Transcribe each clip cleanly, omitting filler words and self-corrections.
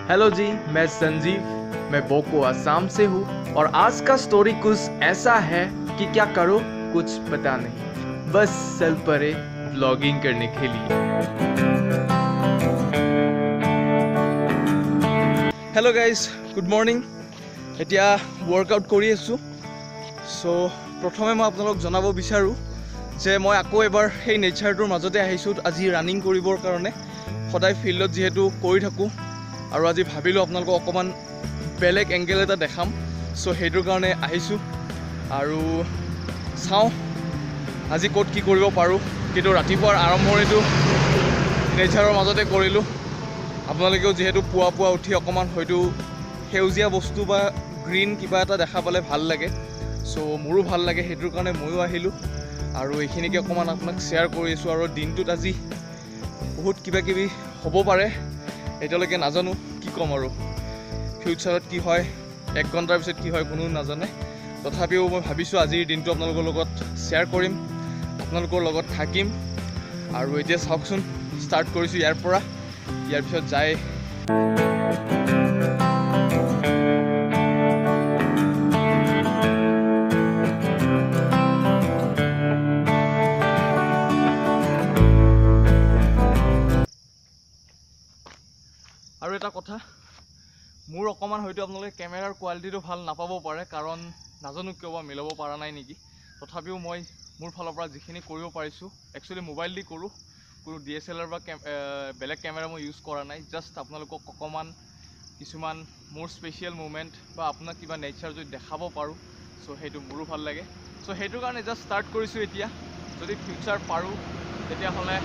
Hello जी, मैं संजीव, मैं Boko Assam से हूँ और आज का स्टोरी कुछ ऐसा है कि क्या करो कुछ पता नहीं, बस चल पड़े व्लॉगिंग करने के लिए। Hello guys, good morning. এতিয়া ৱৰ্কআউট কৰি আছোঁ। সো প্ৰথমে মই আপোনালোক জনাব বিচাৰোঁ যে মই আকৌ এবাৰ সেই নেচাৰটোৰ মাজতে আহিছোঁ আজি ৰানিং কৰিবৰ কাৰণে। সদায় ফিল্ডত যিহেতু কৰি থাকোঁ আৰু আজি ভাবিলোঁ আপোনালোকক অকণমান বেলেগ এংগেল এটা দেখাম। সো সেইটোৰ কাৰণে আহিছোঁ আৰু চাওঁ আজি ক'ত কি কৰিব পাৰোঁ। কিন্তু ৰাতিপুৱাৰ আৰম্ভণিটো নেচাৰৰ মাজতে কৰিলোঁ। আপোনালোকেও যিহেতু পুৱা উঠি অকণমান হয়তো সেউজীয়া বস্তু বা গ্ৰীণ কিবা এটা দেখা পালে ভাল লাগে। সো মোৰো ভাল লাগে, সেইটোৰ কাৰণে ময়ো আহিলোঁ আৰু এইখিনিকে অকণমান আপোনাক শ্বেয়াৰ কৰি আছোঁ। আৰু দিনটোত আজি বহুত কিবা কিবি হ'ব পাৰে, এতিয়ালৈকে নাজানো কি ক'ম আৰু ফিউচাৰত কি হয়, 1 ঘণ্টাৰ পিছত কি হয় কোনো নাজানে। তথাপিও মই ভাবিছোঁ আজিৰ দিনটো আপোনালোকৰ লগত শ্বেয়াৰ কৰিম, আপোনালোকৰ লগত থাকিম। আৰু এতিয়া চাওকচোন, ষ্টাৰ্ট কৰিছোঁ ইয়াৰ পৰা, ইয়াৰ পিছত যায় আৰু এটা কথা, মোৰ অকণমান হয়তো আপোনালোকে কেমেৰাৰ কোৱালিটিটো ভাল নাপাব পাৰে, কাৰণ নাজানো কিয় বা মিলাব পৰা নাই নেকি। তথাপিও মই মোৰ ফালৰ পৰা যিখিনি কৰিব পাৰিছোঁ, একচুৱেলি মোবাইল দি কৰোঁ, কোনো DSLR বা বেলেগ কেমেৰা মই ইউজ কৰা নাই। জাষ্ট আপোনালোকক অকণমান কিছুমান মোৰ স্পেচিয়েল মুমেণ্ট বা আপোনাক কিবা নেচাৰ যদি দেখাব পাৰোঁ, চ' সেইটো মোৰো ভাল লাগে। চ' সেইটোৰ কাৰণে জাষ্ট ষ্টাৰ্ট কৰিছোঁ এতিয়া। যদি ফিউচাৰ পাৰোঁ তেতিয়াহ'লে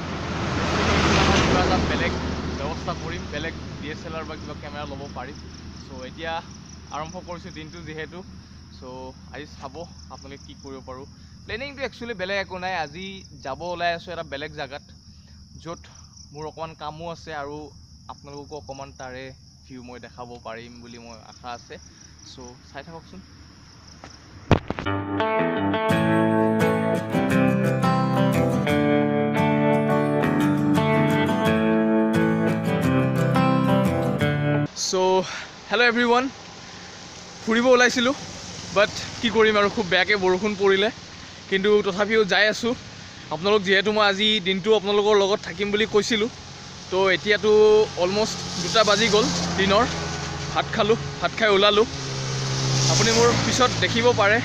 কিবা এটা বেলেগ ব্যৱস্থা কৰিম, বেলেগ DSLR বা কিবা কেমেৰা ল'ব পাৰিম। চ' এতিয়া আৰম্ভ কৰিছোঁ দিনটো যিহেতু। চ' আজি চাব আপোনালোকে কি কৰিব পাৰোঁ। প্লেনিংটো একচুৱেলি বেলেগ একো নাই। আজি যাব ওলাই আছোঁ এটা বেলেগ জেগাত, য'ত মোৰ অকণমান কামো আছে আৰু আপোনালোককো অকণমান তাৰে ভিউ মই দেখাব পাৰিম বুলি মই আশা আছে। চ' চাই থাককচোন। চ' হেল্ল' এভৰিৱান, ফুৰিব ওলাইছিলোঁ, বাট কি কৰিম আৰু খুব বেয়াকৈ বৰষুণ পৰিলে, কিন্তু তথাপিও যাই আছোঁ। আপোনালোক যিহেতু মই আজি দিনটো আপোনালোকৰ লগত থাকিম বুলি কৈছিলোঁ, তো এতিয়াতো অলমষ্ট 2টা বাজি গ'ল দিনৰ। ভাত খালোঁ, ভাত খাই ওলালোঁ। আপুনি মোৰ পিছত দেখিব পাৰে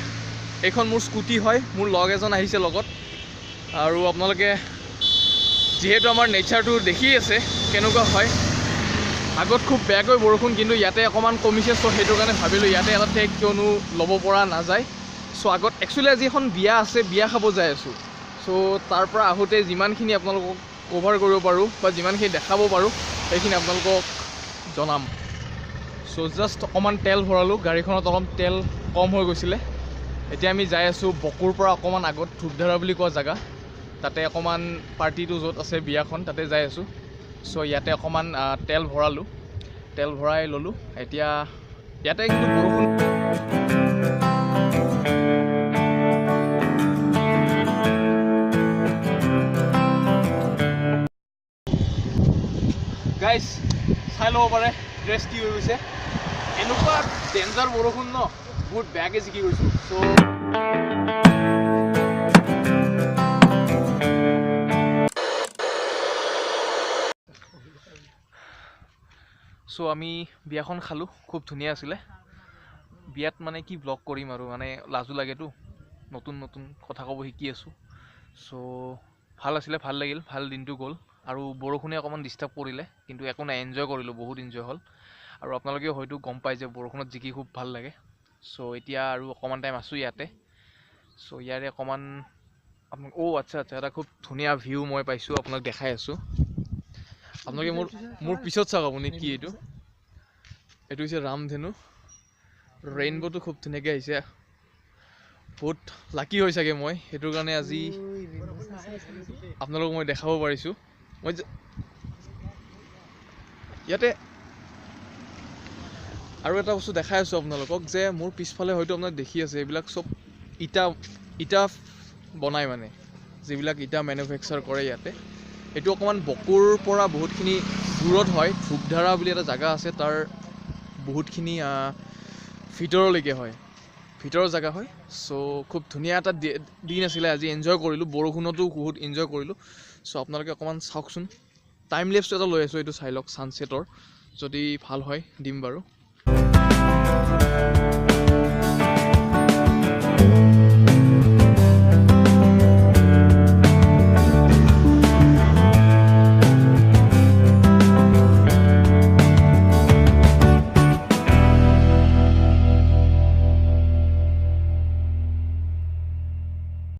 এইখন মোৰ স্কুটি হয়, মোৰ লগ এজন আহিছে লগত। আৰু আপোনালোকে যিহেতু আমাৰ নেচাৰটো দেখি আছে কেনেকুৱা হয়। আগত খুব বেয়াকৈ বৰষুণ, কিন্তু ইয়াতে অকণমান কমিছে। চ' সেইটো কাৰণে ভাবিলোঁ ইয়াতে এটা টেক কিয়নো ল'ব পৰা নাযায়। চ' আগত একচুৱেলি আজি এখন বিয়া আছে, বিয়া খাব যাই আছোঁ। চ' তাৰ পৰা আহোঁতে যিমানখিনি আপোনালোকক কভাৰ কৰিব পাৰোঁ বা যিমানখিনি দেখাব পাৰোঁ সেইখিনি আপোনালোকক জনাম। চ' জাষ্ট অকণমান তেল ভৰালোঁ, গাড়ীখনত অলপ তেল কম হৈ গৈছিলে। এতিয়া আমি যাই আছোঁ বকুৰ পৰা অকণমান আগত, ধূপধাৰা বুলি কোৱা জেগা, তাতে অকণমান পাৰ্টিটো য'ত আছে বিয়াখন তাতে যাই আছোঁ। চ' ইয়াতে অকণমান তেল ভৰালোঁ, তেল ভৰাই ল'লোঁ। এতিয়া ইয়াতে কিন্তু বৰষুণ গাইজ চাই ল'ব পাৰে ড্ৰেছ কি হৈ গৈছে। এনেকুৱা ডেঞ্জাৰ বৰষুণ ন, বহুত বেয়াকৈ জিকি গৈছোঁ। চ' আমি বিয়াখন খালোঁ, খুব ধুনীয়া আছিলে। বিয়াত মানে কি ব্লগ কৰিম আৰু, মানে লাজো লাগেতো, নতুন কথা ক'ব শিকি আছোঁ। চ' ভাল আছিলে, ভাল লাগিল, ভাল দিনটো গ'ল। আৰু বৰষুণে অকণমান ডিষ্টাৰ্ব কৰিলে, কিন্তু একো নাই, এনজয় কৰিলোঁ, বহুত এনজয় হ'ল। আৰু আপোনালোকেও হয়তো গম পায় যে বৰষুণত জিকি খুব ভাল লাগে। চ' এতিয়া আৰু অকণমান টাইম আছোঁ ইয়াতে। চ' ইয়াৰে অকণমান আপোনাক আচ্ছা এটা খুব ধুনীয়া ভিউ মই পাইছোঁ, আপোনাক দেখাই আছোঁ। আপোনালোকে মোৰ পিছত চাওক। আপুনি কি এইটো হৈছে ৰামধেনু। ৰেইনব'টো খুব ধুনীয়াকৈ আহিছে। বহুত লাকি হৈ চাগে মই, সেইটোৰ কাৰণে আজি আপোনালোকক মই দেখাব পাৰিছোঁ। মই ইয়াতে আৰু এটা বস্তু দেখাই আছোঁ আপোনালোকক, যে মোৰ পিছফালে হয়তো আপোনাক দেখি আছে, এইবিলাক চব ইটা বনায়, মানে যিবিলাক ইটা মেনুফেকচাৰ কৰে ইয়াতে। এইটো অকণমান বকুৰ পৰা বহুতখিনি দূৰত হয়, ধূপধাৰা বুলি এটা জেগা আছে, তাৰ বহুতখিনি ভিতৰলৈকে হয়, ভিতৰৰ জেগা হয়। চ' খুব ধুনীয়া এটা দিন আছিলে আজি, এনজয় কৰিলোঁ, বৰষুণতো বহুত এনজয় কৰিলোঁ। চ' আপোনালোকে অকণমান চাওকচোন, টাইম লেপছ এটা লৈ আছোঁ, এইটো চাই লওক ছানছেটৰ, যদি ভাল হয় দিম বাৰু।